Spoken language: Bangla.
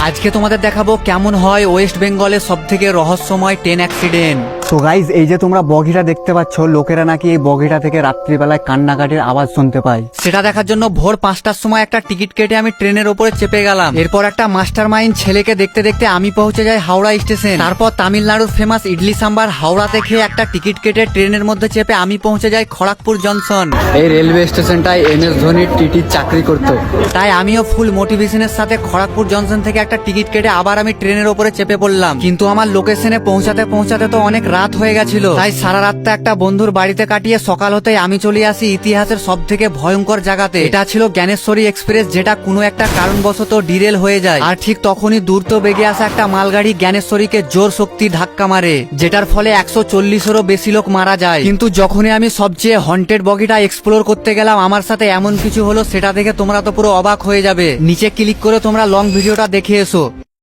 আজকে তোমাদের দেখাবো কেমন হয় ওয়েস্ট বেঙ্গলের সবথেকে রহস্যময় ট্রেন অ্যাক্সিডেন্ট। তো গাইজ, এই যে তোমরা বগিটা দেখতে পাচ্ছ, লোকেরা নাকি এই বগিটা থেকে রাত্রিবেলায় কান্নাকাটির আওয়াজ শুনতে পায়। সেটা দেখার জন্য ভোর 5টার সময় একটা টিকিট কেটে আমি ট্রেনের ওপরে চেপে গেলাম। এরপর একটা মাস্টার মাইন্ড ছেলেকে দেখতে দেখতে আমি পৌঁছে যাই হাওড়া স্টেশন। তারপর তামিলনাড়ুর ফেমাস ইডলি সাম্বার হাওড়াতে খেয়ে একটা টিকিট কেটে ট্রেনের মধ্যে চেপে আমি পৌঁছে যাই খড়গপুর জংশন। এই রেলওয়ে স্টেশনটায় MS ধোনির টিটির চাকরি করতো। তাই আমিও ফুল মোটিভেশনের সাথে খড়গপুর জংশন থেকে একটা টিকিট কেটে আবার আমি ট্রেনের ওপরে চেপে পড়লাম। কিন্তু আমার লোকেশনে পৌঁছাতে পৌঁছাতে তো অনেক রাত হয়ে গেছিল। তাই সারা রাতটা একটা বন্ধুর বাড়িতে কাটিয়ে সকাল হতেই আমি চলে আসি ইতিহাসের সব থেকে ভয়ঙ্কর জায়গাতে। এটা ছিল জ্ঞানেশ্বরী এক্সপ্রেস, যেটা কোনো একটা কারণবশত ডিরেল হয়ে যায়। আর ঠিক তখনই দ্রুত বেগে আসা একটা মালগাড়ি জ্ঞানেশ্বরীকে জোর শক্তি ধাক্কা মারে, যেটার ফলে 140-এরও বেশি লোক মারা যায়। কিন্তু যখনই আমি সবচেয়ে হন্টেড বগিটা এক্সপ্লোর করতে গেলাম, আমার সাথে এমন কিছু হলো সেটা দেখে তোমরা তো পুরো অবাক হয়ে যাবে। নিচে ক্লিক করে তোমরা লং ভিডিওটা দেখে এসো।